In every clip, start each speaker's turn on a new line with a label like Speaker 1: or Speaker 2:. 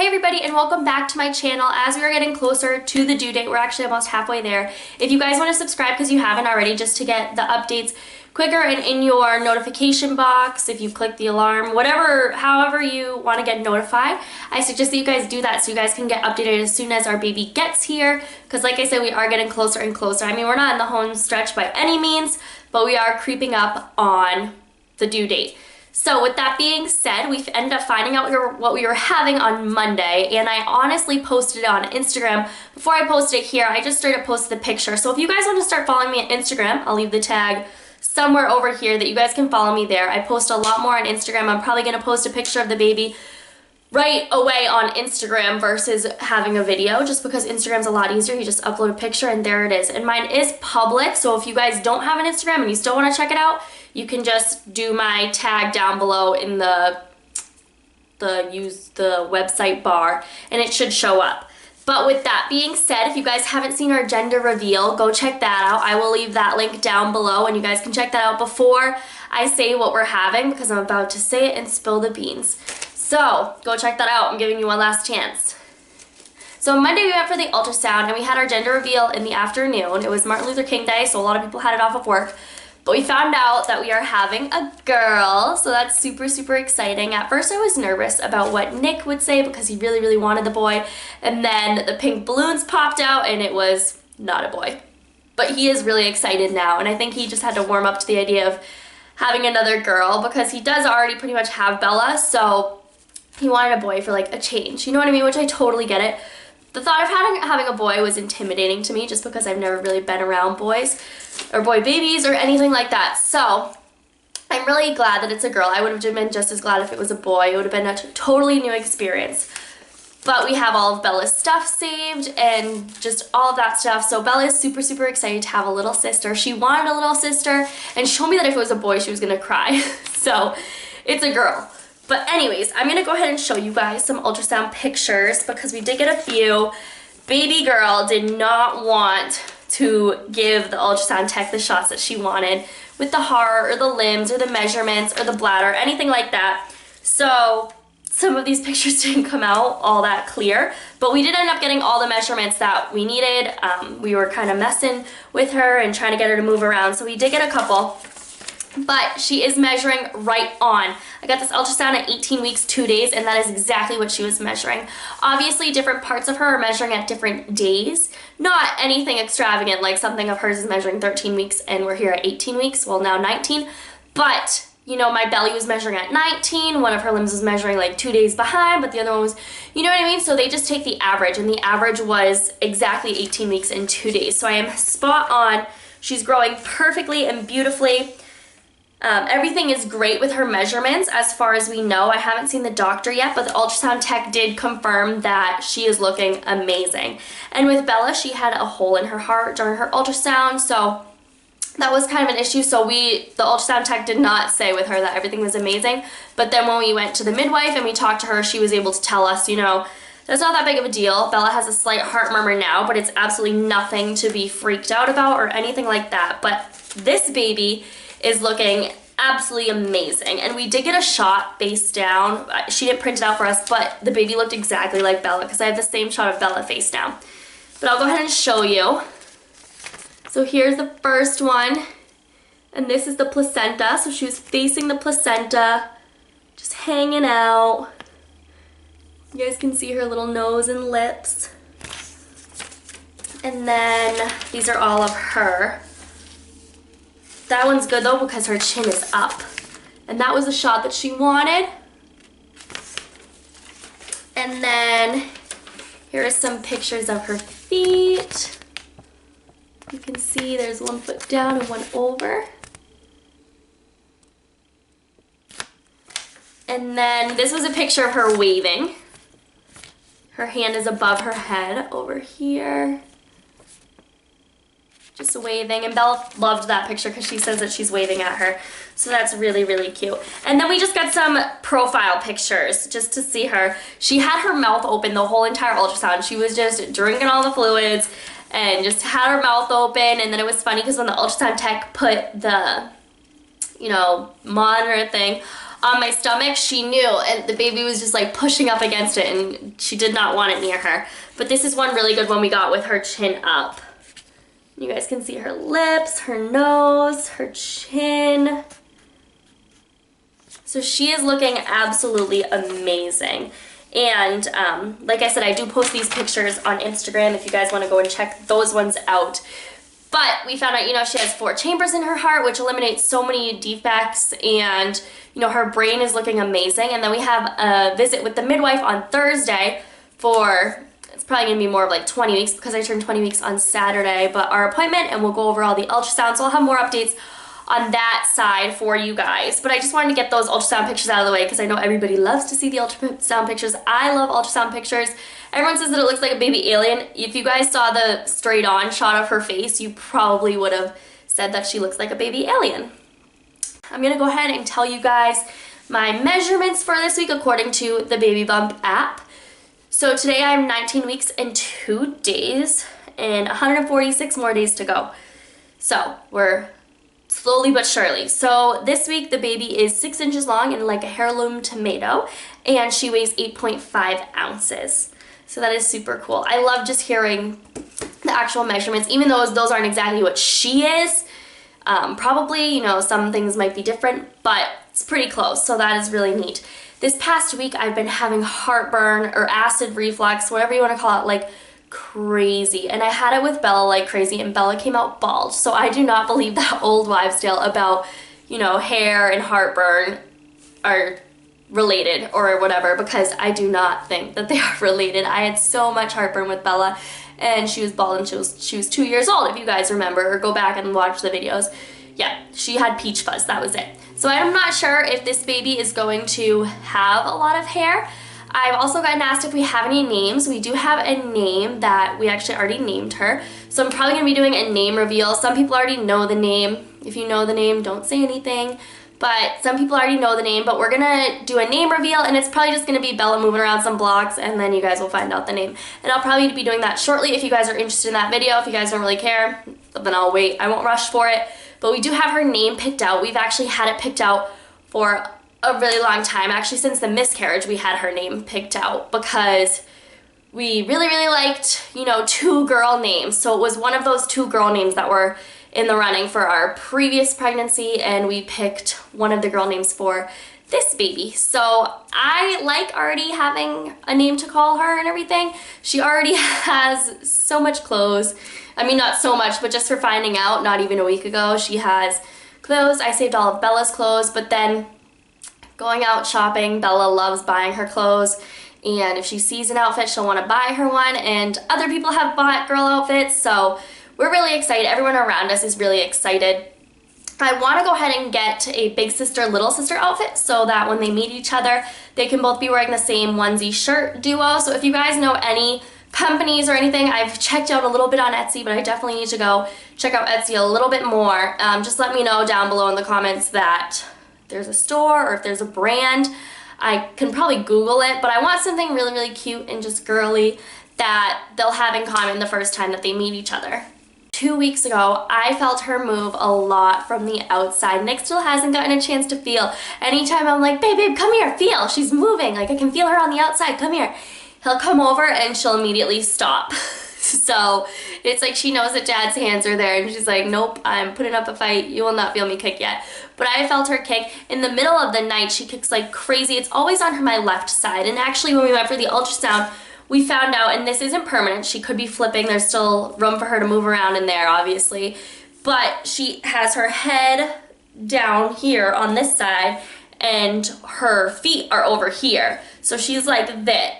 Speaker 1: everybody, and welcome back to my channel. As we are getting closer to the due date, we're actually almost halfway there. If you guys want to subscribe because you haven't already, just to get the updates quicker and in your notification box, if you click the alarm, however you want to get notified, I suggest that you guys do that so you guys can get updated as soon as our baby gets here, because like I said, we are getting closer and closer. I mean, we're not in the home stretch by any means, but we are creeping up on the due date. So with that being said, we've ended up finding out what we were having on Monday, and I honestly posted it on Instagram. Before I posted it here, I just straight up posted the picture. So if you guys want to start following me on Instagram, I'll leave the tag somewhere over here that you guys can follow me there. I post a lot more on Instagram. I'm probably going to post a picture of the baby right away on Instagram versus having a video, just because Instagram's a lot easier. You just upload a picture and there it is. And mine is public, so if you guys don't have an Instagram and you still want to check it out, you can just do my tag down below in use the website bar and it should show up. But with that being said, if you guys haven't seen our gender reveal, go check that out. I will leave that link down below and you guys can check that out before I say what we're having, because I'm about to say it and spill the beans. So go check that out. I'm giving you one last chance. So Monday we went for the ultrasound and we had our gender reveal in the afternoon. It was Martin Luther King Day, so a lot of people had it off of work. But we found out that we are having a girl, so that's super, super exciting. At first I was nervous about what Nick would say because he really, really wanted the boy. And then the pink balloons popped out and it was not a boy. But he is really excited now, and I think he just had to warm up to the idea of having another girl because he does already pretty much have Bella, so he wanted a boy for like a change. You know what I mean? Which I totally get it. The thought of having a boy was intimidating to me just because I've never really been around boys or boy babies or anything like that. So I'm really glad that it's a girl. I would have been just as glad if it was a boy. It would have been a totally new experience. But we have all of Bella's stuff saved and just all of that stuff. So Bella is super, super excited to have a little sister. She wanted a little sister and she told me that if it was a boy, she was gonna cry. So it's a girl. But anyways, I'm going to go ahead and show you guys some ultrasound pictures because we did get a few. Baby girl did not want to give the ultrasound tech the shots that she wanted with the heart or the limbs or the measurements or the bladder, anything like that. So some of these pictures didn't come out all that clear, but we did end up getting all the measurements that we needed. We were kind of messing with her and trying to get her to move around, so we did get a couple. But she is measuring right on. I got this ultrasound at 18 weeks, 2 days, and that is exactly what she was measuring. Obviously, different parts of her are measuring at different days. Not anything extravagant, like something of hers is measuring 13 weeks and we're here at 18 weeks, well now 19. But, you know, my belly was measuring at 19, one of her limbs was measuring like 2 days behind, but the other one was, you know what I mean? So they just take the average, and the average was exactly 18 weeks and 2 days. So I am spot on. She's growing perfectly and beautifully. Everything is great with her measurements as far as we know. I haven't seen the doctor yet, but the ultrasound tech did confirm that she is looking amazing. And with Bella, she had a hole in her heart during her ultrasound, so that was kind of an issue. So the ultrasound tech did not say with her that everything was amazing. But then when we went to the midwife and we talked to her, she was able to tell us, you know, that's not that big of a deal. Bella has a slight heart murmur now, but it's absolutely nothing to be freaked out about or anything like that. But this baby is looking absolutely amazing. And we did get a shot face down. She didn't print it out for us, but the baby looked exactly like Bella because I have the same shot of Bella face down. But I'll go ahead and show you. So here's the first one, and this is the placenta. So she was facing the placenta, just hanging out. You guys can see her little nose and lips. And then these are all of her. That one's good though because her chin is up. And that was the shot that she wanted. And then here are some pictures of her feet. You can see there's one foot down and one over. And then this was a picture of her waving. Her hand is above her head over here. Just waving, and Bella loved that picture because she says that she's waving at her. So that's really, really cute. And then we just got some profile pictures just to see her. She had her mouth open the whole entire ultrasound. She was just drinking all the fluids and just had her mouth open. And then it was funny because when the ultrasound tech put the, you know, monitor thing on my stomach, she knew, and the baby was just like pushing up against it, and she did not want it near her. But this is one really good one we got with her chin up. You guys can see her lips, her nose, her chin. So she is looking absolutely amazing. And like I said, I do post these pictures on Instagram if you guys want to go and check those ones out. But we found out, you know, she has 4 chambers in her heart, which eliminates so many defects, and, you know, her brain is looking amazing. And then we have a visit with the midwife on Thursday for, it's probably going to be more of like 20 weeks because I turned 20 weeks on Saturday, but our appointment, and we'll go over all the ultrasounds. So I'll have more updates on that side for you guys. But I just wanted to get those ultrasound pictures out of the way because I know everybody loves to see the ultrasound pictures. I love ultrasound pictures. Everyone says that it looks like a baby alien. If you guys saw the straight on shot of her face, you probably would have said that she looks like a baby alien. I'm gonna go ahead and tell you guys my measurements for this week according to the Baby Bump app. So today I'm 19 weeks and 2 days and 146 more days to go. So we're slowly but surely. So this week the baby is 6 inches long and like a heirloom tomato, and she weighs 8.5 ounces. So that is super cool. I love just hearing the actual measurements, even though those aren't exactly what she is. Probably, you know, some things might be different, but it's pretty close, so that is really neat. This past week I've been having heartburn or acid reflux, whatever you want to call it, like crazy. And I had it with Bella like crazy, and Bella came out bald. So I do not believe that old wives' tale about, you know, hair and heartburn are related or whatever, because I do not think that they are related. I had so much heartburn with Bella, and she was bald, and she was 2 years old, if you guys remember, or go back and watch the videos. Yeah, she had peach fuzz, that was it. So I'm not sure if this baby is going to have a lot of hair. I've also gotten asked if we have any names. We do have a name that we actually already named her. So I'm probably going to be doing a name reveal. Some people already know the name. If you know the name, don't say anything. But some people already know the name, but we're gonna do a name reveal, and it's probably just gonna be Bella moving around some blocks, and then you guys will find out the name. And I'll probably be doing that shortly if you guys are interested in that video. If you guys don't really care, then I'll wait. I won't rush for it. But we do have her name picked out. We've actually had it picked out for a really long time. Actually, since the miscarriage, we had her name picked out because we really, really liked, you know, 2 girl names. So it was one of those 2 girl names that were in the running for our previous pregnancy, and we picked one of the girl names for this baby. So I like already having a name to call her and everything. She already has so much clothes. I mean, not so much, but just for finding out not even a week ago, she has clothes. I saved all of Bella's clothes, but then going out shopping, Bella loves buying her clothes. And if she sees an outfit, she'll want to buy her one, and other people have bought girl outfits, so we're really excited. Everyone around us is really excited. I want to go ahead and get a big sister, little sister outfit so that when they meet each other, they can both be wearing the same onesie shirt duo. So if you guys know any companies or anything, I've checked out a little bit on Etsy, but I definitely need to go check out Etsy a little bit more. Just let me know down below in the comments that there's a store or if there's a brand. I can probably Google it, but I want something really, really cute and just girly that they'll have in common the first time that they meet each other. 2 weeks ago, I felt her move a lot from the outside. Nick still hasn't gotten a chance to feel. Anytime I'm like, babe, come here, feel. She's moving. Like, I can feel her on the outside. Come here. He'll come over and she'll immediately stop. So it's like she knows that Dad's hands are there, and she's like, nope, I'm putting up a fight. You will not feel me kick yet. But I felt her kick. In the middle of the night, she kicks like crazy. It's always on my left side. And actually, when we went for the ultrasound, we found out, and this isn't permanent, she could be flipping. There's still room for her to move around in there, obviously. But she has her head down here on this side, and her feet are over here. So she's like this.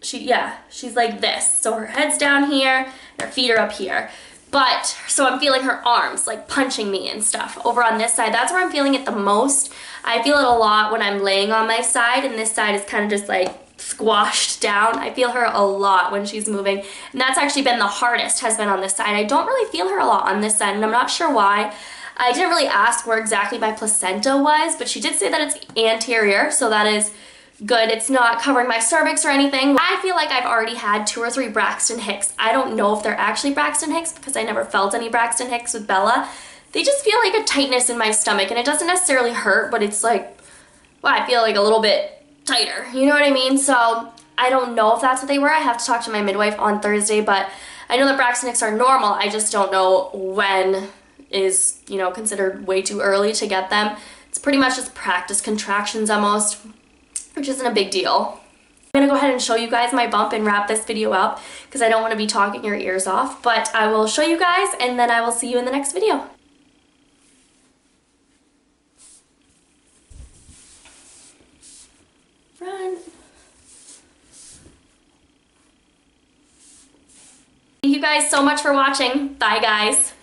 Speaker 1: She's like this. So her head's down here, her feet are up here. But, so I'm feeling her arms, like punching me and stuff over on this side. That's where I'm feeling it the most. I feel it a lot when I'm laying on my side, and this side is kind of just like squashed down. I feel her a lot when she's moving, and that's actually been the hardest, has been on this side. I don't really feel her a lot on this side, and I'm not sure why. I didn't really ask where exactly my placenta was, but she did say that it's anterior, so that is good. It's not covering my cervix or anything. I feel like I've already had 2 or 3 Braxton Hicks. I don't know if they're actually Braxton Hicks because I never felt any Braxton Hicks with Bella. They just feel like a tightness in my stomach, and it doesn't necessarily hurt, but it's like well, I feel like a little bit tighter. You know what I mean? So I don't know if that's what they were. I have to talk to my midwife on Thursday, but I know that Braxtonics are normal. I just don't know when is, you know, considered way too early to get them. It's pretty much just practice contractions almost, which isn't a big deal. I'm gonna go ahead and show you guys my bump and wrap this video up because I don't want to be talking your ears off, but I will show you guys and then I will see you in the next video. Run. Thank you guys so much for watching. Bye guys.